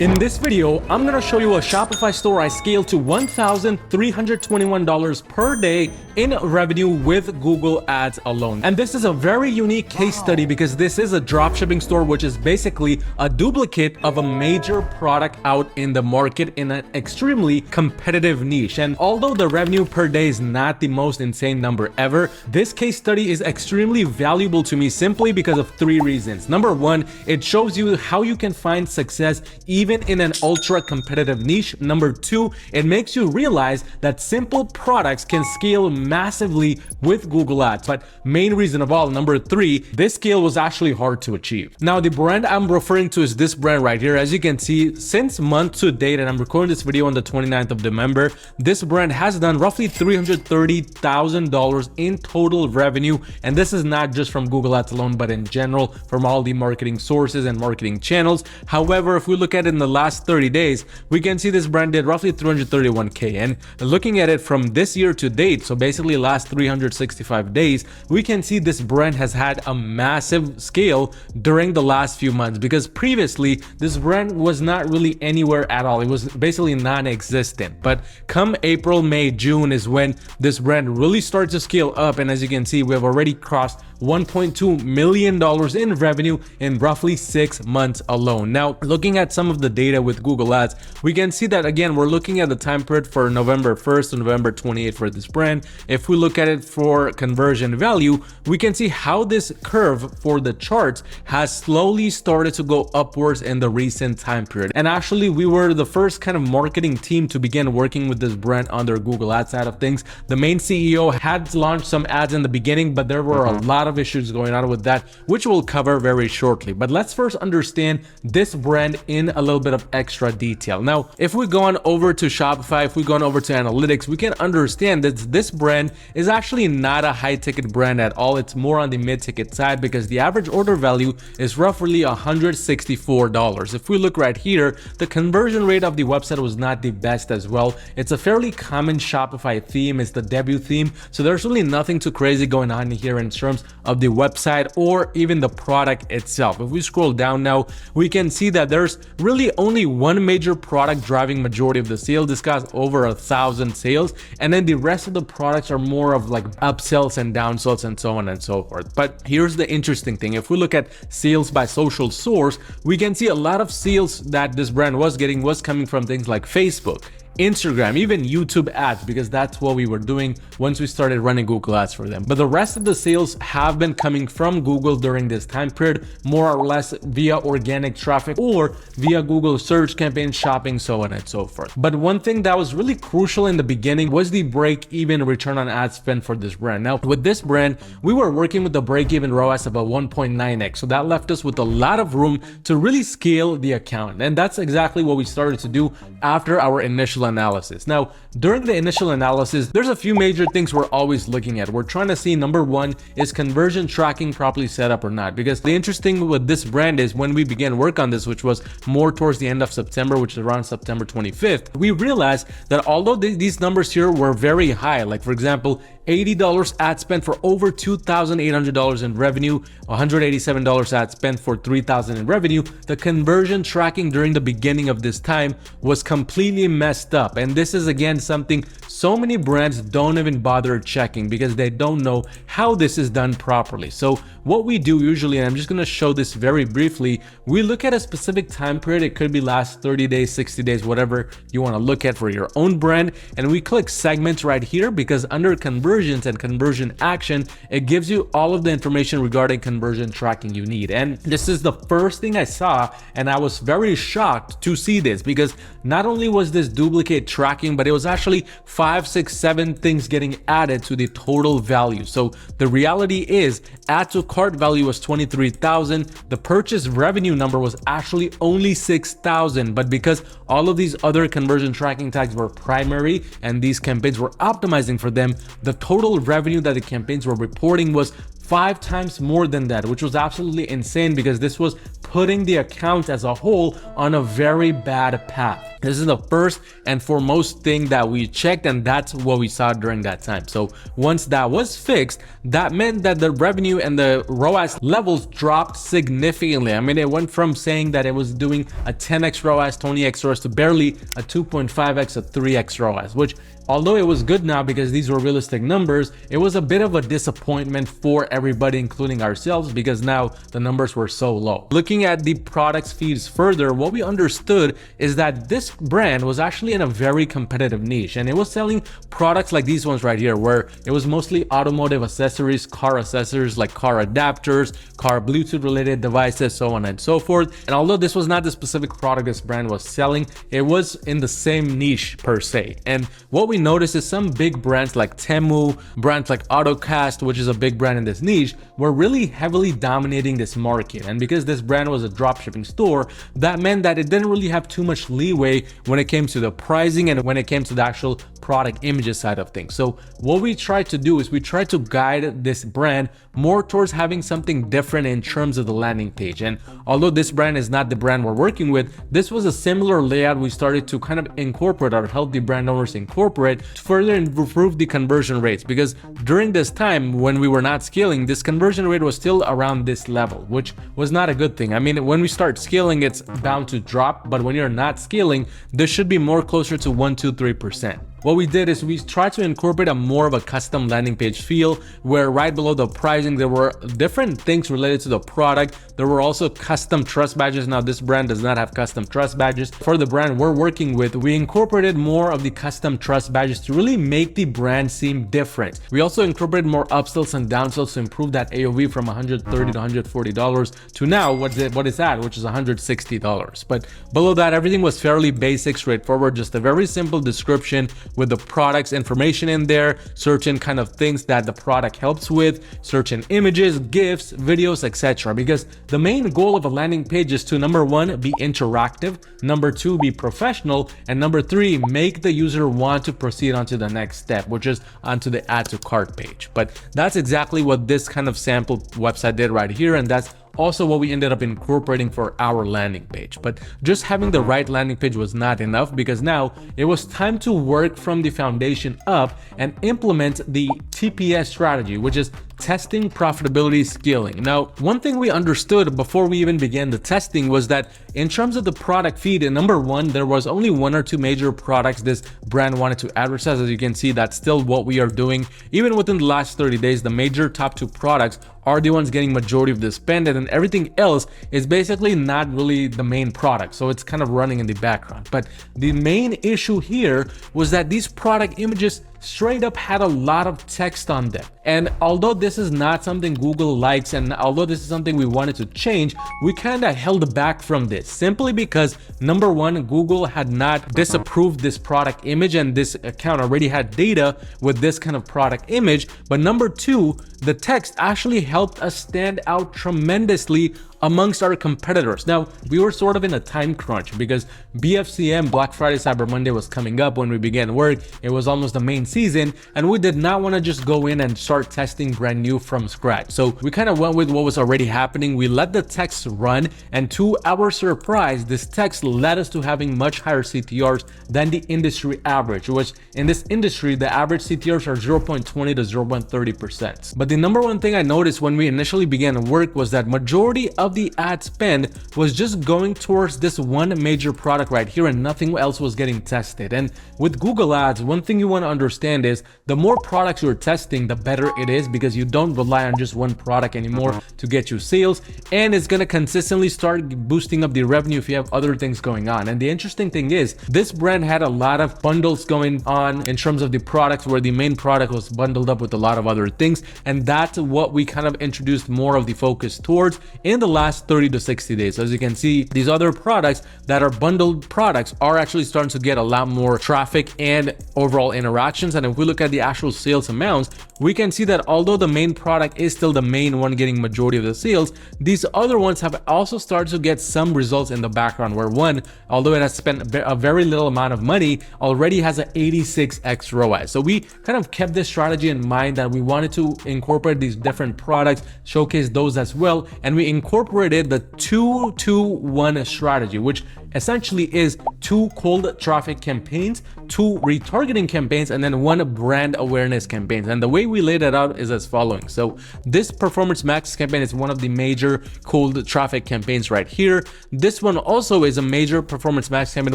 In this video, I'm going to show you a Shopify store I scaled to $1,321 per day in revenue with Google Ads alone. And this is a very unique case study because this is a dropshipping store, which is basically a duplicate of a major product out in the market in an extremely competitive niche. And although the revenue per day is not the most insane number ever, this case study is extremely valuable to me simply because of three reasons. Number one, it shows you how you can find success even in an ultra competitive niche. Number two, it makes you realize that simple products can scale massively with Google Ads. But main reason of all, number three, this scale was actually hard to achieve. Now, the brand I'm referring to is this brand right here. As you can see, since month to date, and I'm recording this video on the 29th of November, this brand has done roughly $330,000 in total revenue. And this is not just from Google Ads alone, but in general from all the marketing sources and marketing channels. However, if we look at it in the last 30 days, we can see this brand did roughly 331K. And looking at it from this year to date, so basically last 365 days, we can see this brand has had a massive scale during the last few months, because previously this brand was not really anywhere at all. It was basically non-existent. But come April, May, June is when this brand really started to scale up. And as you can see, we have already crossed $1.2 million in revenue in roughly 6 months alone. Now, looking at some of the data with Google Ads, we can see that again, we're looking at the time period for November 1st to November 28th for this brand. If we look at it for conversion value, we can see how this curve for the charts has slowly started to go upwards in the recent time period. And actually, we were the first kind of marketing team to begin working with this brand on their Google Ads side of things. The main CEO had launched some ads in the beginning, but there were a lot of issues going on with that, which we'll cover very shortly. But let's first understand this brand in a little bit of extra detail. Now, if we go on over to Shopify, if we go on over to analytics, we can understand that this brand is actually not a high ticket brand at all. It's more on the mid ticket side because the average order value is roughly $164. If we look right here, the conversion rate of the website was not the best as well. It's a fairly common Shopify theme. It's the debut theme. So there's really nothing too crazy going on here in terms of the website or even the product itself. If we scroll down now, we can see that there's really only one major product driving majority of the sales. This got over 1,000 sales, and then the rest of the products are more of like upsells and downsells and so on and so forth. But here's the interesting thing. If we look at sales by social source, we can see a lot of sales that this brand was getting was coming from things like Facebook, Instagram, even YouTube ads, because that's what we were doing once we started running Google Ads for them. But the rest of the sales have been coming from Google during this time period, more or less via organic traffic or via Google search campaign, shopping, so on and so forth. But one thing that was really crucial in the beginning was the break-even return on ad spend for this brand. Now, with this brand, we were working with the break-even ROAS of a 1.9x. So that left us with a lot of room to really scale the account. And that's exactly what we started to do after our initial analysis. Now, during the initial analysis, there's a few major things we're always looking at. We're trying to see, number one, is conversion tracking properly set up or not? Because the interesting with this brand is when we began work on this, which was more towards the end of September, which is around September 25th, we realized that although these numbers here were very high, like for example, $80 ad spend for over $2,800 in revenue, $187 ad spend for $3,000 in revenue, the conversion tracking during the beginning of this time was completely messed up. And this is again something so many brands don't even bother checking because they don't know how this is done properly. So what we do usually, and I'm just going to show this very briefly, we look at a specific time period. It could be last 30 days, 60 days, whatever you want to look at for your own brand. And we click segments right here because under conversions and conversion action, it gives you all of the information regarding conversion tracking you need. And this is the first thing I saw, and I was very shocked to see this because not only was this duplicate tracking, but it was actually 5, 6, 7 things getting added to the total value. So the reality is add to cart value was 23,000. The purchase revenue number was actually only 6,000, but because all of these other conversion tracking tags were primary and these campaigns were optimizing for them, the total revenue that the campaigns were reporting was 5 times more than that, which was absolutely insane because this was putting the account as a whole on a very bad path. This is the first and foremost thing that we checked, and that's what we saw during that time. So once that was fixed, that meant that the revenue and the ROAS levels dropped significantly. I mean, it went from saying that it was doing a 10x ROAS, 20x ROAS to barely a 2.5x, a 3x ROAS, which, although it was good now because these were realistic numbers, it was a bit of a disappointment for everybody, including ourselves, because now the numbers were so low. Looking at the products feeds further, what we understood is that this brand was actually in a very competitive niche, and it was selling products like these ones right here, where it was mostly automotive accessories, car accessories like car adapters, car Bluetooth related devices, so on and so forth. And although this was not the specific product this brand was selling, it was in the same niche per se. And what we noticed is some big brands like Temu, brands like AutoCast, which is a big brand in this niche, were really heavily dominating this market. And because this brand was a dropshipping store, that meant that it didn't really have too much leeway when it came to the pricing and when it came to the actual product images side of things. So what we tried to do is we tried to guide this brand more towards having something different in terms of the landing page. And although this brand is not the brand we're working with, this was a similar layout we started to kind of incorporate, or help the brand owners incorporate, to further improve the conversion rates. Because during this time when we were not scaling, this conversion rate was still around this level, which was not a good thing. I mean, when we start scaling, it's bound to drop, but when you're not scaling, this should be more closer to 1, 2, 3%. What we did is we tried to incorporate a more of a custom landing page feel, where right below the pricing, there were different things related to the product. There were also custom trust badges. Now, this brand does not have custom trust badges. For the brand we're working with, we incorporated more of the custom trust badges to really make the brand seem different. We also incorporated more upsells and downsells to improve that AOV from $130 to $140 to now what it's at, which is $160. But below that, everything was fairly basic, straightforward, just a very simple description with the product's information in there, certain kind of things that the product helps with, certain images, GIFs, videos, etc. Because the main goal of a landing page is to, number one, be interactive, number two, be professional, and number three, make the user want to proceed onto the next step, which is onto the add to cart page. But that's exactly what this kind of sample website did right here, and that's also what we ended up incorporating for our landing page. But just having the right landing page was not enough, because now it was time to work from the foundation up and implement the TPS strategy, which is testing, profitability, scaling. Now, one thing we understood before we even began the testing was that in terms of the product feed, number one, there was only 1 or 2 major products this brand wanted to advertise. As you can see, that's still what we are doing. Even within the last 30 days, the major top 2 products are the ones getting majority of the spend, and then everything else is basically not really the main product. So it's kind of running in the background. But the main issue here was that these product images straight up had a lot of text on them. And although this is not something Google likes, and although this is something we wanted to change, we kind of held back from this simply because, number one, Google had not disapproved this product image, and this account already had data with this kind of product image. But number two, the text actually helped us stand out tremendously amongst our competitors. Now, we were sort of in a time crunch because BFCM, Black Friday, Cyber Monday, was coming up when we began work. It was almost the main season, and we did not want to just go in and start testing brand new from scratch. So we kind of went with what was already happening. We let the text run, and to our surprise, this text led us to having much higher CTRs than the industry average, which in this industry, the average CTRs are 0.20 to 0.30%. But the number one thing I noticed when we initially began work was that majority of the ad spend was just going towards this one major product right here, and nothing else was getting tested. And with Google Ads, one thing you want to understand is the more products you're testing, the better it is, because you don't rely on just one product anymore to get you sales, and it's going to consistently start boosting up the revenue if you have other things going on. And the interesting thing is, this brand had a lot of bundles going on in terms of the products, where the main product was bundled up with a lot of other things, and that's what we kind of introduced more of the focus towards in the last 30 to 60 days. As you can see, these other products that are bundled products are actually starting to get a lot more traffic and overall interactions. And if we look at the actual sales amounts, we can see that although the main product is still the main one getting majority of the sales, these other ones have also started to get some results in the background, where one, although it has spent a very little amount of money, already has an 86x ROAS. So we kind of kept this strategy in mind, that we wanted to incorporate these different products, showcase those as well, and we incorporate incorporated the 2-2-1 strategy, which essentially is 2 cold traffic campaigns, 2 retargeting campaigns, and then 1 brand awareness campaigns. And the way we laid it out is as following. So this Performance Max campaign is one of the major cold traffic campaigns right here. This one also is a major Performance Max campaign,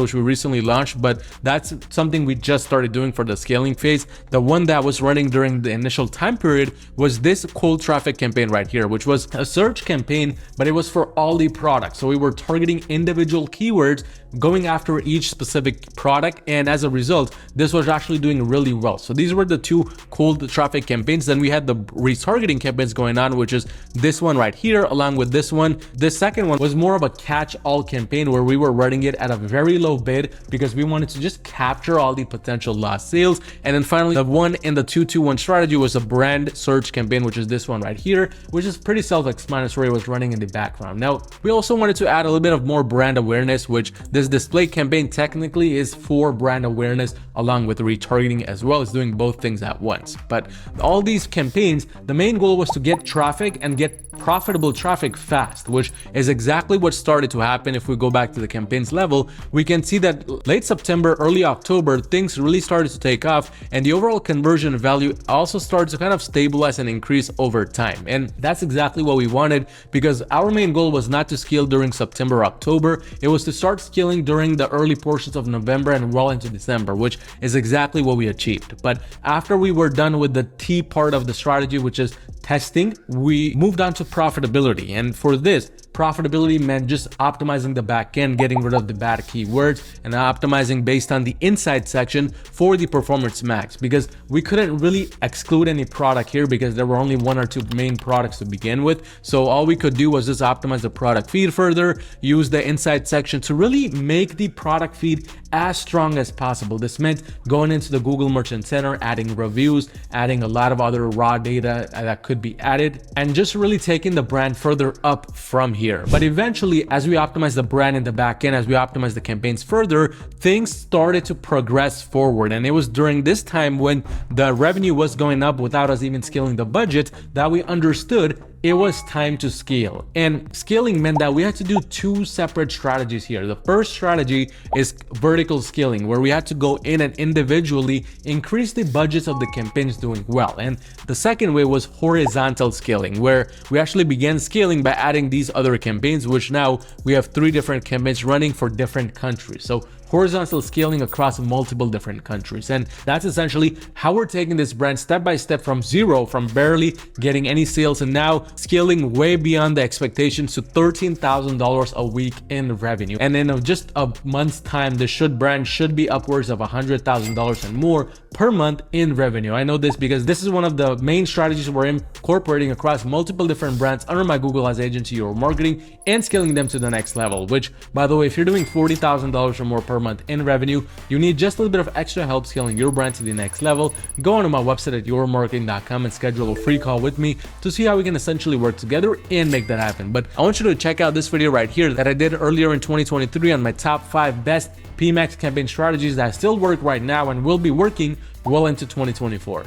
which we recently launched, but that's something we just started doing for the scaling phase. The one that was running during the initial time period was this cold traffic campaign right here, which was a search campaign, but it was for all the products. So we were targeting individual keywords, going after each specific product, and as a result, this was actually doing really well. So these were the 2 cold traffic campaigns. Then we had the retargeting campaigns going on, which is this one right here, along with this one. This second one was more of a catch-all campaign where we were running it at a very low bid because we wanted to just capture all the potential lost sales. And then finally, the one in the 2-2-1 strategy was a brand search campaign, which is this one right here, which is pretty self-explanatory. It was running in the background. Now, we also wanted to add a little bit of more brand awareness, which this display campaign technically is for brand awareness along with retargeting, as well as doing both things at once. But all these campaigns, the main goal was to get traffic and get profitable traffic fast, which is exactly what started to happen. If we go back to the campaigns level, we can see that late September, early October, things really started to take off, and the overall conversion value also started to kind of stabilize and increase over time. And that's exactly what we wanted, because our main goal was not to scale during September, October. It was to start scaling during the early portions of November and well into December, which is exactly what we achieved. But after we were done with the T part of the strategy, which is testing, we moved on to profitability. And for this, profitability meant just optimizing the back end, getting rid of the bad keywords, and optimizing based on the insight section for the Performance Max, because we couldn't really exclude any product here because there were only 1 or 2 main products to begin with. So all we could do was just optimize the product feed further, use the insight section to really make the product feed as strong as possible. This meant going into the Google Merchant Center, adding reviews, adding a lot of other raw data that could be added, and just really taking the brand further up from here. But eventually, as we optimize the brand in the back end, as we optimize the campaigns further, things started to progress forward. And it was during this time when the revenue was going up without us even scaling the budget that we understood it was time to scale. And scaling meant that we had to do 2 separate strategies here. The first strategy is vertical scaling, where we had to go in and individually increase the budgets of the campaigns doing well. And the second way was horizontal scaling, where we actually began scaling by adding these other campaigns, which now we have 3 different campaigns running for different countries. So horizontal scaling across multiple different countries. And that's essentially how we're taking this brand step by step from zero, from barely getting any sales, and now scaling way beyond the expectations to $13,000 a week in revenue. And in just a month's time, the brand should be upwards of $100,000 and more per month in revenue. I know this because this is one of the main strategies we're incorporating across multiple different brands under my Google Ads agency or marketing, and scaling them to the next level, which, by the way, if you're doing $40,000 or more per month in revenue, you need just a little bit of extra help scaling your brand to the next level, go onto my website at yourmarketing.com and schedule a free call with me to see how we can essentially work together and make that happen. But I want you to check out this video right here that I did earlier in 2023 on my top 5 best PMax campaign strategies that still work right now and will be working well into 2024.